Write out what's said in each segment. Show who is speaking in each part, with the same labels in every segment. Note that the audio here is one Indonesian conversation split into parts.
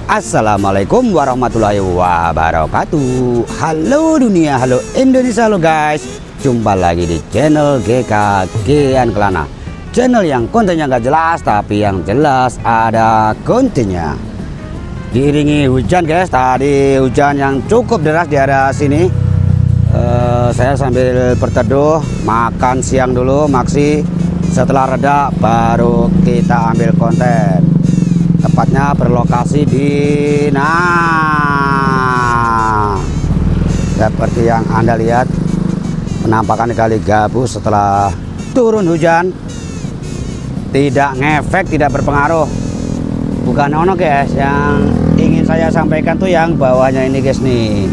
Speaker 1: Assalamualaikum warahmatullahi wabarakatuh. Halo dunia, halo Indonesia, halo guys. Jumpa lagi di channel GKGN Kelana. Channel yang kontennya nggak jelas tapi yang jelas ada kontennya. Diiringi hujan guys, tadi hujan yang cukup deras di area sini. Saya sambil berteduh, makan siang dulu, maksi. Setelah reda baru kita ambil konten. Tepatnya berlokasi di seperti yang Anda lihat, penampakan kali gabus setelah turun hujan. Tidak ngefek, tidak berpengaruh. Bukan ono guys, yang ingin saya sampaikan tuh yang bawahnya ini guys nih.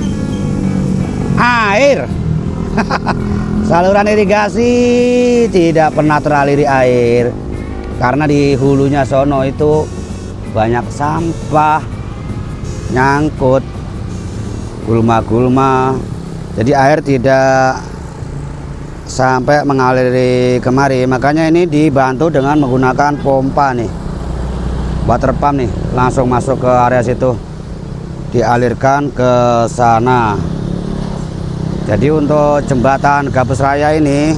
Speaker 1: Air. Saluran irigasi tidak pernah teraliri air karena di hulunya sono itu banyak sampah nyangkut, gulma-gulma, jadi air tidak sampai mengaliri kemari. Makanya ini dibantu dengan menggunakan pompa nih, water pump nih, langsung masuk ke area situ, dialirkan ke sana. Jadi untuk jembatan Gabus Raya ini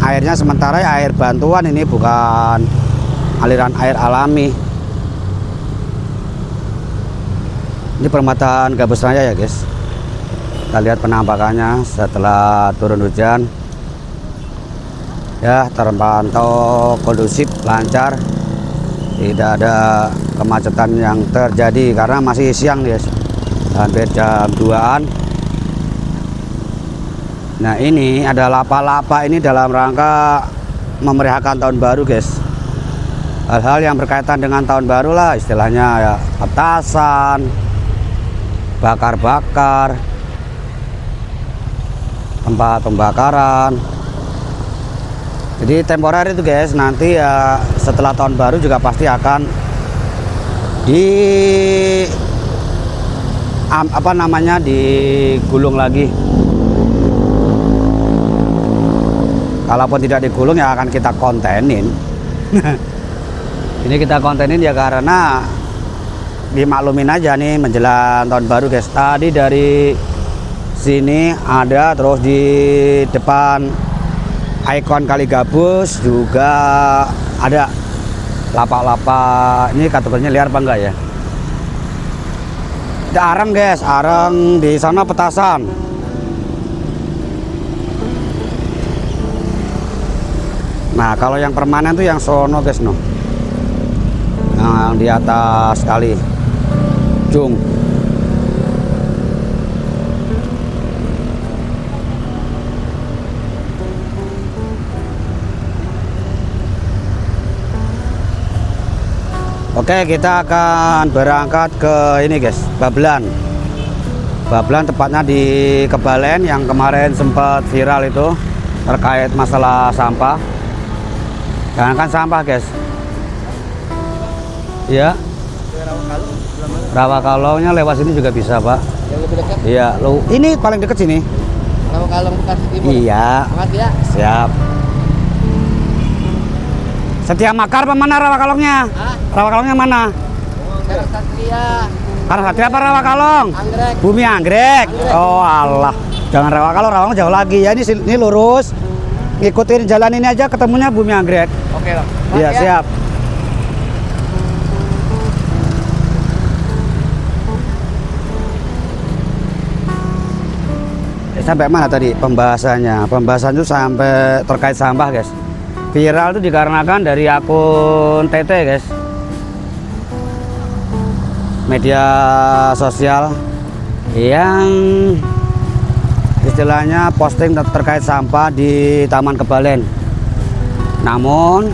Speaker 1: airnya sementara air bantuan, ini bukan aliran air alami. Ini perempatan Gabus Raya ya guys. Kita lihat penampakannya setelah turun hujan. Ya, terpantau kondusif, lancar. Tidak ada kemacetan yang terjadi karena masih siang guys. Hampir jam 2-an. Nah, ini ada lapa-lapa ini dalam rangka memeriahkan tahun baru guys. Hal-hal yang berkaitan dengan tahun baru lah, istilahnya ya, petasan, bakar-bakar, tempat pembakaran. Jadi temporer itu guys, nanti ya setelah tahun baru juga pasti akan digulung lagi. Kalaupun tidak digulung ya akan kita kontenin. Ini kita kontenin ya karena dimaklumin aja nih menjelang tahun baru guys. Tadi dari sini ada, terus di depan ikon Kali Gabus juga ada lapa-lapa. Ini kategorinya liar apa enggak ya? Ada areng guys, areng di sana petasan. Nah, kalau yang permanen tuh yang sono guys, no. Yang di atas kali Jung. Oke, kita akan berangkat ke ini guys, Babelan. Babelan tepatnya di Kebalen yang kemarin sempat viral itu terkait masalah sampah. Jangankan sampah guys. Ya. Rawakalongnya lewat sini juga bisa pak. Yang lebih dekat? Iya, lo ini paling dekat sini. Rawakalong Bekasi Timur. Iya. Makasih ya. Siap. Setia Makar apa mana Rawakalongnya? Rawakalongnya mana? Karang Satria. Karang Satria apa Rawakalong? Anggrek. Bumi Anggrek. Oh Allah. Jangan Rawakalong, Rawakalong jauh lagi ya. Ini lurus. Ngikutin jalan ini aja ketemunya Bumi Anggrek. Oke lah. Iya ya. Siap. Sampai mana tadi pembahasannya? Pembahasan itu sampai terkait sampah guys. Viral itu dikarenakan dari akun TT guys. Media sosial yang istilahnya posting terkait sampah di Taman Kebalen. Namun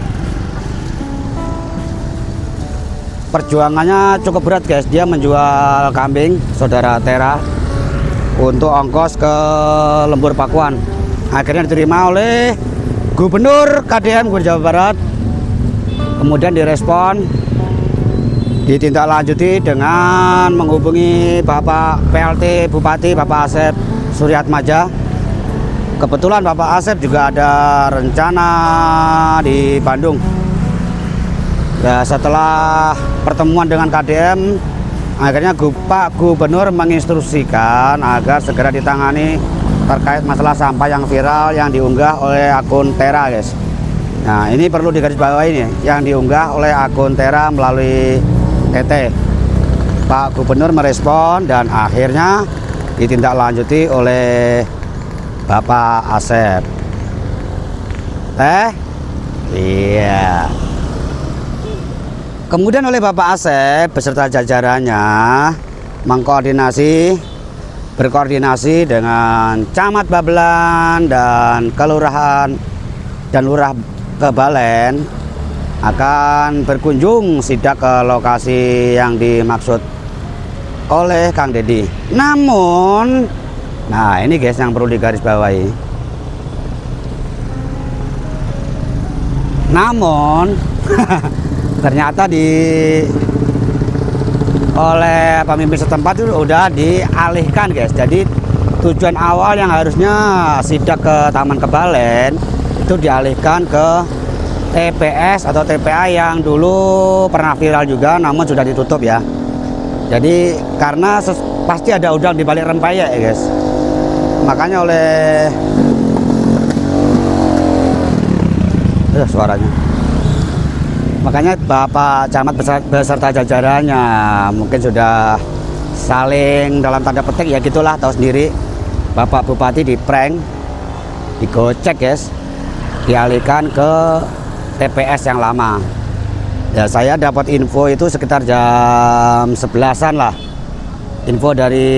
Speaker 1: perjuangannya cukup berat guys. Dia menjual kambing saudara Tera untuk ongkos ke Lembur Pakuan. Akhirnya diterima oleh Gubernur KDM Gubernur Jawa Barat. Kemudian direspon, ditindaklanjuti dengan menghubungi Bapak PLT Bupati Bapak Asep Suryatmaja. Kebetulan Bapak Asep juga ada rencana di Bandung. Nah, setelah pertemuan dengan KDM, akhirnya Pak Gubernur menginstruksikan agar segera ditangani terkait masalah sampah yang viral yang diunggah oleh akun Tera, guys. Nah, ini perlu digarisbawahi ini, yang diunggah oleh akun Tera melalui TT. Pak Gubernur merespon dan akhirnya ditindaklanjuti oleh Bapak Asep. Iya. Kemudian oleh Bapak Asep beserta jajarannya berkoordinasi dengan Camat Babelan dan Kelurahan dan Lurah Kebalen akan berkunjung sidak ke lokasi yang dimaksud oleh Kang Dedi. Namun, nah ini guys yang perlu digarisbawahi. Namun ternyata oleh pemimpin setempat itu udah dialihkan, guys. Jadi tujuan awal yang harusnya sidak ke Taman Kebalen itu dialihkan ke TPS atau TPA yang dulu pernah viral juga, namun sudah ditutup ya. Jadi karena pasti ada udang di balik rempeyek ya, guys. Makanya oleh suaranya. Makanya Bapak Camat beserta jajarannya mungkin sudah saling dalam tanda petik ya gitulah, tahu sendiri. Bapak Bupati di prank, digocek, guys, dialihkan ke TPS yang lama. Ya, saya dapat info itu sekitar jam 11-an lah. Info dari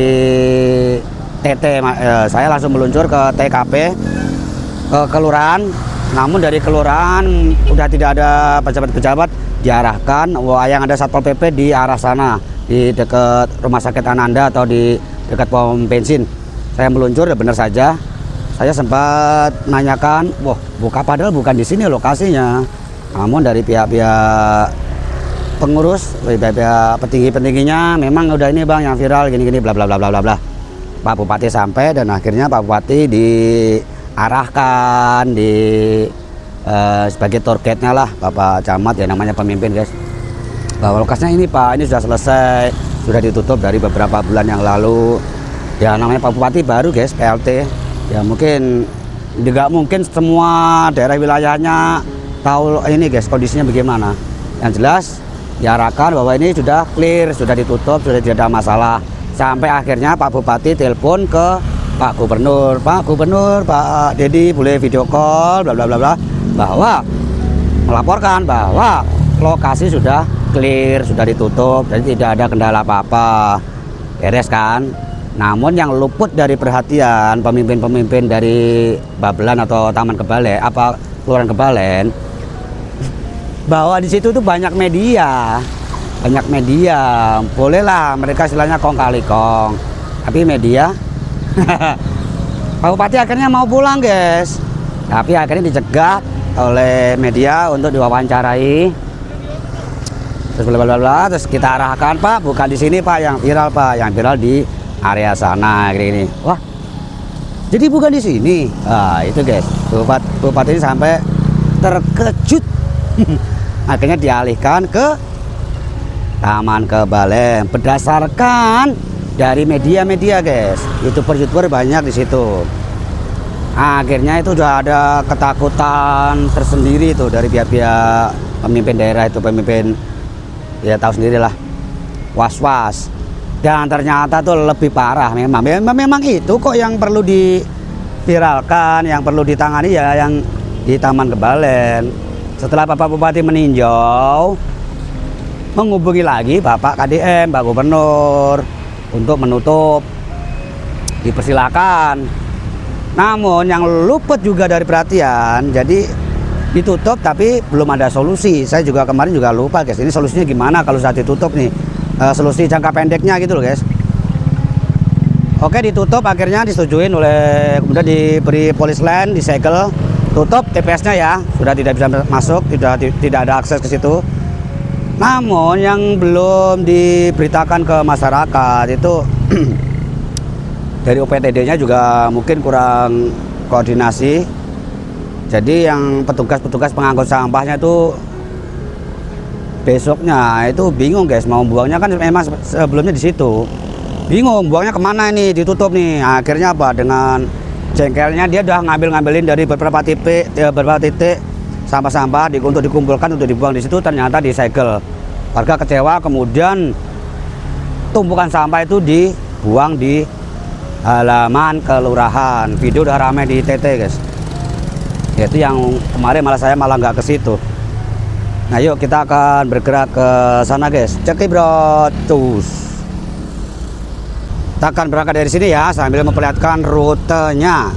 Speaker 1: TT, saya langsung meluncur ke TKP, ke kelurahan. Namun dari kelurahan udah tidak ada pejabat-pejabat, diarahkan yang ada Satpol PP di arah sana, di dekat Rumah Sakit Ananda atau di dekat pom bensin. Saya meluncur, ya benar saja. Saya sempat nanyakan, padahal bukan di sini lokasinya. Namun dari pihak-pihak pengurus, pihak petinggi-petingginya memang udah ini bang yang viral gini-gini bla bla bla bla bla. Pak Bupati sampai dan akhirnya Pak Bupati diarahkan sebagai targetnya lah Bapak Camat ya, namanya pemimpin, guys, bahwa lokasinya ini Pak, ini sudah selesai, sudah ditutup dari beberapa bulan yang lalu ya. Namanya Pak Bupati baru, guys, PLT ya, mungkin juga mungkin semua daerah wilayahnya tahu ini, guys, kondisinya bagaimana. Yang jelas diarahkan bahwa ini sudah clear, sudah ditutup, sudah tidak ada masalah. Sampai akhirnya Pak Bupati telepon ke Pak Gubernur, Pak Dedi boleh video call bla bla bla bla, bahwa melaporkan bahwa lokasi sudah clear, sudah ditutup, jadi tidak ada kendala apa-apa, beres kan. Namun yang luput dari perhatian pemimpin-pemimpin dari Babelan atau Taman Kebalen, Kelurahan Kebalen, bahwa di situ tuh banyak media, bolehlah mereka istilahnya kong kali kong, tapi media Pak Bupati akhirnya mau pulang, guys, tapi akhirnya dicegat oleh media untuk diwawancarai. Terus bla bla bla, terus kita arahkan, Pak, bukan di sini Pak yang viral, Pak, yang viral di area sana gini. Wah, jadi bukan di sini. Nah, itu, guys, Bupati ini sampai terkejut. Akhirnya dialihkan ke Taman Kebalen berdasarkan dari media-media, guys. YouTuber banyak di situ. Akhirnya itu sudah ada ketakutan tersendiri itu dari pihak-pihak pemimpin daerah itu, pemimpin ya tahu sendirilah, was-was. Dan ternyata tuh lebih parah memang itu kok yang perlu diviralkan, yang perlu ditangani ya yang di Taman Kebalen. Setelah Bapak Bupati meninjau, menghubungi lagi Bapak KDM, Pak Gubernur untuk menutup, dipersilakan. Namun yang luput juga dari perhatian, jadi ditutup tapi belum ada solusi. Saya juga kemarin juga lupa, guys, ini solusinya gimana kalau saat ditutup nih, solusi jangka pendeknya gitu loh, guys. Oke, ditutup, akhirnya disetujuin oleh, kemudian diberi polis lain, disegel, tutup TPS-nya ya, sudah tidak bisa masuk, tidak ada akses ke situ. Namun yang belum diberitakan ke masyarakat itu dari UPTD-nya juga mungkin kurang koordinasi. Jadi yang petugas-petugas pengangkut sampahnya itu besoknya itu bingung guys, mau buangnya kan memang sebelumnya di situ. Bingung buangnya kemana ini, ditutup nih. Akhirnya apa, dengan jengkelnya dia udah ngambilin dari beberapa titik sampah-sampah untuk dikumpulkan untuk dibuang di situ, ternyata disegel. Warga kecewa, kemudian tumpukan sampah itu dibuang di halaman kelurahan. Video udah ramai di TT guys. Itu yang kemarin saya malah nggak ke situ. Nah yuk kita akan bergerak ke sana guys. Cekibrot cus. Kita akan berangkat dari sini ya, sambil memperlihatkan rutenya.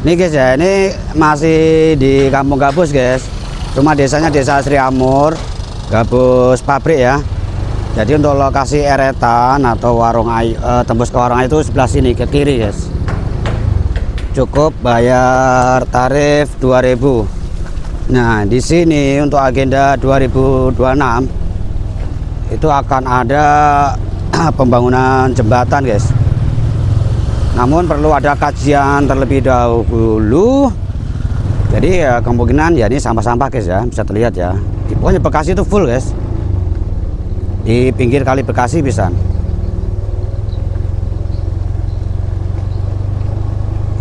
Speaker 1: Ini guys ya, ini masih di Kampung Gabus guys. Cuma desanya desa Sri Amur, Gabus pabrik ya. Jadi untuk lokasi eretan atau warung ayu, tembus ke warung ayu itu sebelah sini ke kiri guys. Cukup bayar tarif 2000. Nah di sini untuk agenda 2026 itu akan ada pembangunan jembatan guys. Namun perlu ada kajian terlebih dahulu. Jadi ya kemungkinan ya ini sampah-sampah guys ya, bisa terlihat ya. Pokoknya Bekasi itu full guys. Di pinggir kali Bekasi bisa.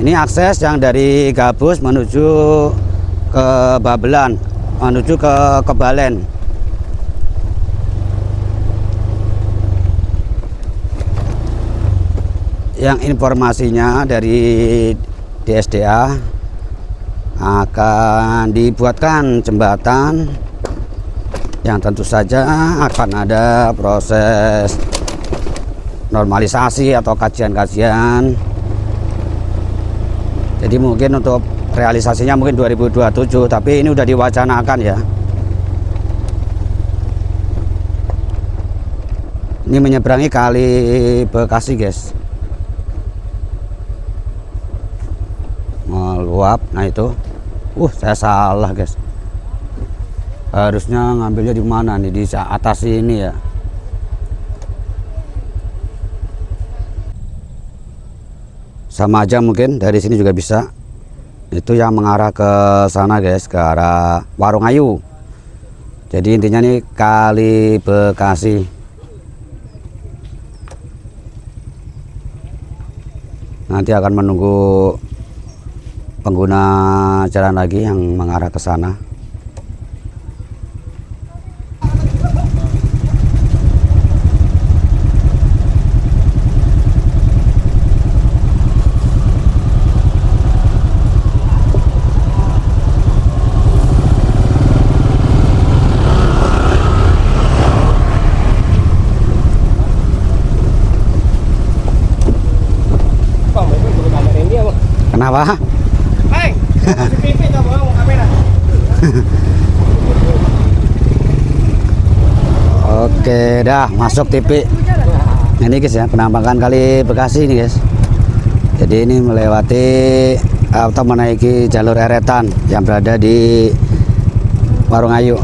Speaker 1: Ini akses yang dari Gabus menuju ke Babelan, menuju ke Kebalen. Yang informasinya dari DSDA akan dibuatkan jembatan yang tentu saja akan ada proses normalisasi atau kajian-kajian. Jadi mungkin untuk realisasinya mungkin 2027, tapi ini udah diwacanakan ya. Ini menyeberangi kali Bekasi guys. Meluap, nah itu. Saya salah guys. Harusnya ngambilnya di mana nih, di atas ini ya. Sama aja mungkin dari sini juga bisa. Itu yang mengarah ke sana guys, ke arah Warung Ayu. Jadi intinya nih kali Bekasi. Nanti akan menunggu pengguna jalan lagi yang mengarah ke sana. Kenapa? Oke, dah masuk TV. Ini guys ya, penampakan kali Bekasi ini guys. Jadi ini melewati atau menaiki jalur eretan yang berada di Warung Ayu.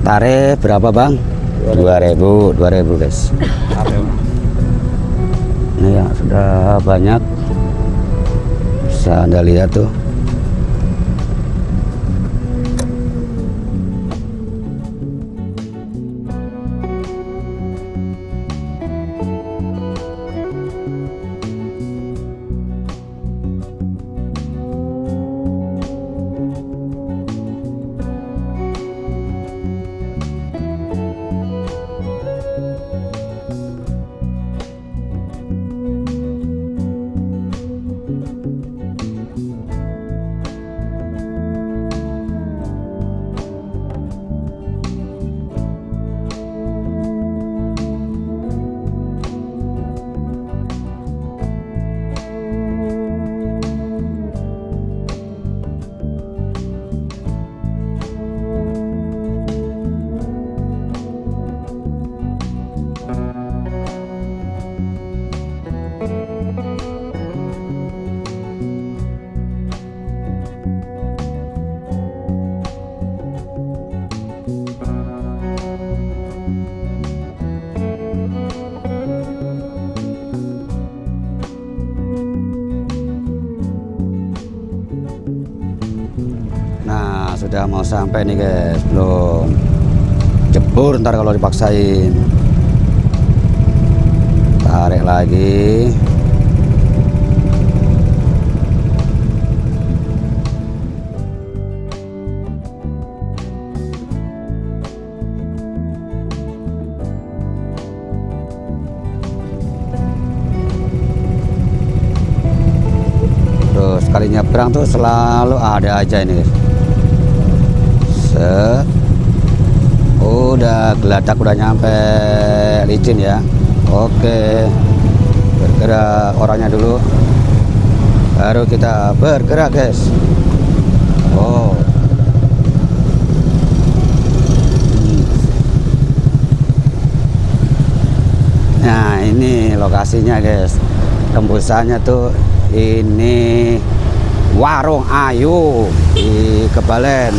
Speaker 1: Tarif berapa bang? 2000 guys. Ini ya sudah banyak, bisa Anda lihat tuh. sudah mau sampai nih guys. Belum jebur ntar kalau dipaksain. Tarik lagi. Terus sekali nyebrang tuh selalu ada aja ini guys. Set. Udah geladak, udah nyampe licin ya. Oke, bergerak orangnya dulu, baru kita bergerak guys. Oh, nah ini lokasinya guys. Tembusannya tuh ini Warung Ayu di Kebalen.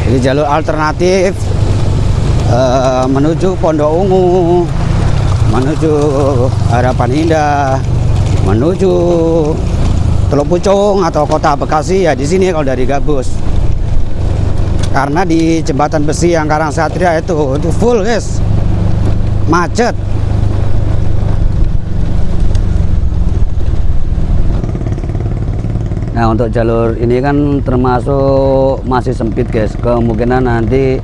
Speaker 1: Ini jalur alternatif menuju Pondok Ungu, menuju Harapan Indah, menuju Teluk Pucung atau Kota Bekasi ya di sini kalau dari Gabus. Karena di jembatan besi yang Karang Satria itu full guys, macet. Nah untuk jalur ini kan termasuk masih sempit guys. Kemungkinan nanti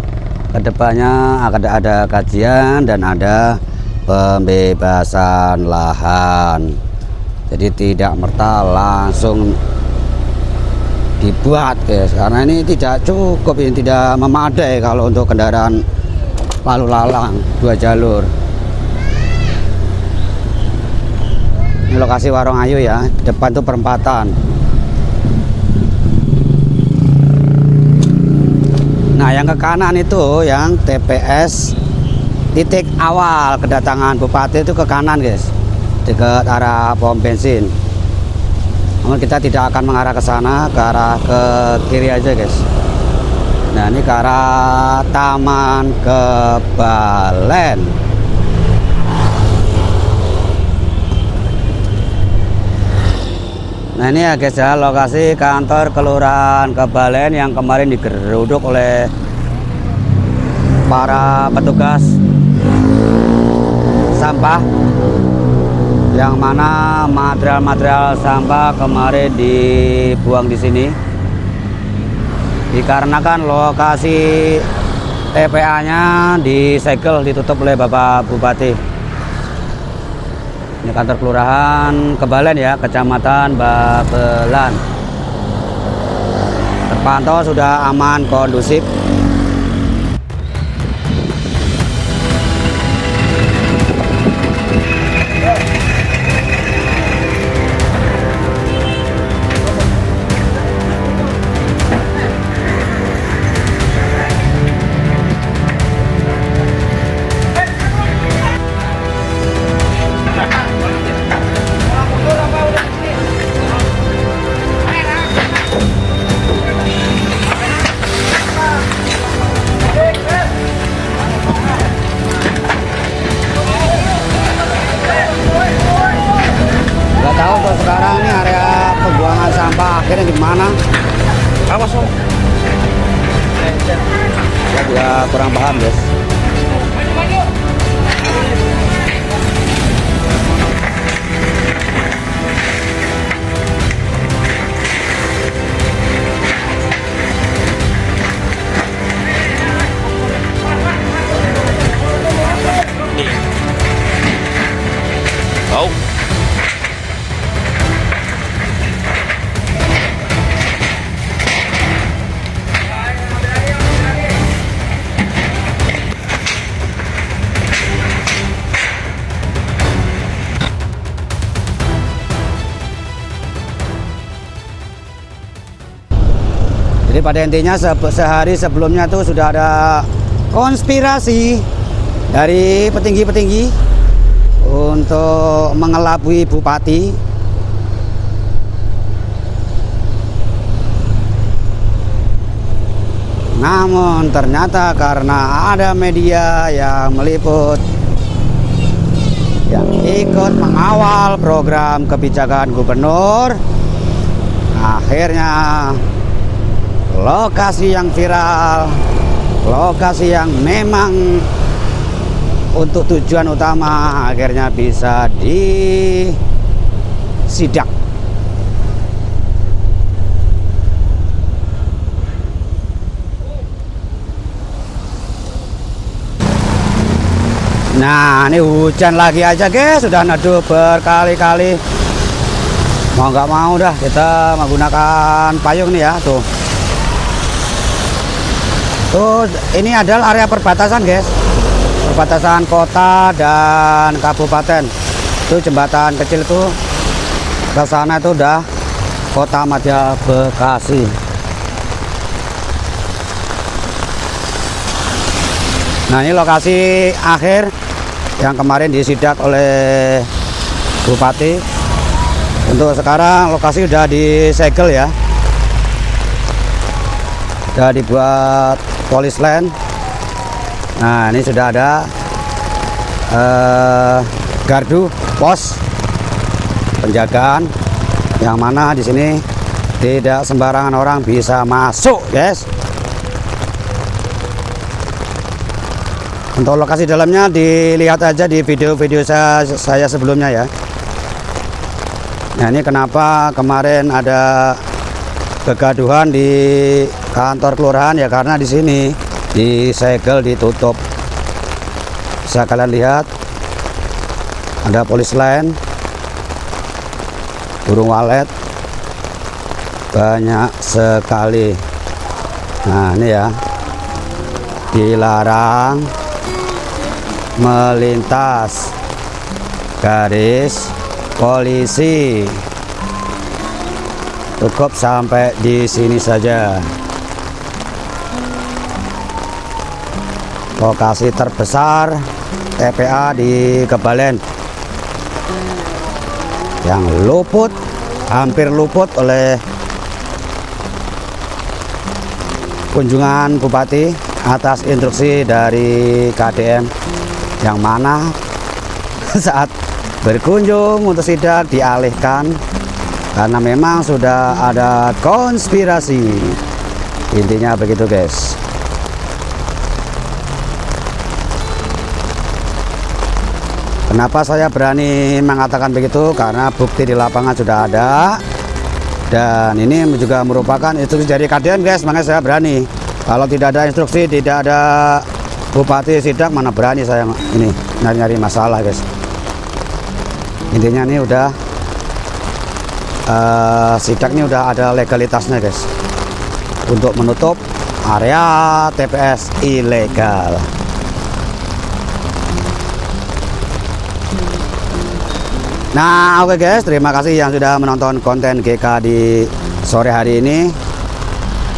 Speaker 1: kedepannya akan ada kajian dan ada pembebasan lahan. Jadi tidak merta langsung dibuat guys, karena ini tidak cukup, ini tidak memadai kalau untuk kendaraan lalu lalang 2 jalur. Ini lokasi Warung Ayu ya, depan tuh perempatan. Nah yang ke kanan itu yang TPS titik awal kedatangan Bupati itu ke kanan guys, dekat arah pom bensin. Namun kita tidak akan mengarah ke sana, ke arah ke kiri aja guys. Nah ini ke arah Taman Kebalen. Nah ini ya guys ya, lokasi kantor Kelurahan Kebalen yang kemarin digeruduk oleh para petugas sampah, yang mana material-material sampah kemarin dibuang di sini. Dikarenakan lokasi TPA-nya disegel, ditutup oleh Bapak Bupati. Ini kantor Kelurahan Kebalen ya, Kecamatan Babelan. Terpantau sudah aman, kondusif. Tahu untuk sekarang ini area pembuangan sampah akhirnya di mana? Awas om. Saya juga kurang paham guys.
Speaker 2: Oh.
Speaker 1: Jadi pada intinya sehari sebelumnya tuh sudah ada konspirasi dari petinggi-petinggi untuk mengelabui Bupati. Namun ternyata karena ada media yang meliput, yang ikut mengawal program kebijakan gubernur, Akhirnya lokasi yang viral, lokasi yang memang untuk tujuan utama akhirnya bisa disidak. Nah, ini hujan lagi aja guys, sudah neduh berkali-kali. Mau nggak mau dah kita menggunakan payung nih ya, tuh. Tuh, ini adalah area perbatasan guys. Perbatasan kota dan kabupaten. Itu jembatan kecil tuh. Ke sana itu udah Kota Madya Bekasi. Nah, ini lokasi akhir yang kemarin disidak oleh Bupati. Untuk sekarang lokasi udah disegel ya, udah dibuat polis line. Nah, ini sudah ada gardu pos penjagaan yang mana di sini tidak sembarangan orang bisa masuk guys. Untuk lokasi dalamnya dilihat aja di video-video saya sebelumnya ya. Nah, ini kenapa kemarin ada kegaduhan di kantor kelurahan ya, karena di sini disegel, ditutup. Bisa kalian lihat ada polis lain, burung walet banyak sekali. Nah, ini ya, dilarang melintas garis polisi. Cukup sampai di sini saja. Lokasi terbesar TPA di Kebalen yang hampir luput oleh kunjungan Bupati atas instruksi dari KDM, yang mana saat berkunjung untuk sidak dialihkan karena memang sudah ada konspirasi. Intinya begitu guys. Kenapa saya berani mengatakan begitu? Karena bukti di lapangan sudah ada, dan ini juga merupakan instruksi dari KDM guys, makanya saya berani. Kalau tidak ada instruksi, tidak ada Bupati sidak, mana berani saya ini nyari-nyari masalah guys. Intinya ini udah sidak ini udah ada legalitasnya guys, untuk menutup area TPS ilegal. Nah, oke guys, terima kasih yang sudah menonton konten GK di sore hari ini.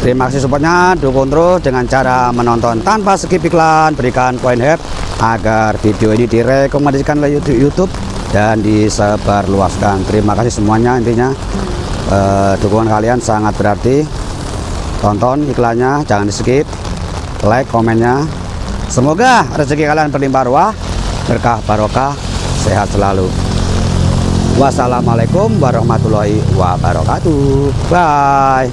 Speaker 1: Terima kasih supportnya, dukung terus dengan cara menonton tanpa skip iklan, berikan poin hype agar video ini direkomendasikan oleh YouTube dan disebarluaskan. Terima kasih semuanya, intinya dukungan kalian sangat berarti. Tonton iklannya, jangan di skip, like komennya. Semoga rezeki kalian berlimpah ruah, berkah barokah, sehat selalu. Wassalamualaikum warahmatullahi wabarakatuh. Bye.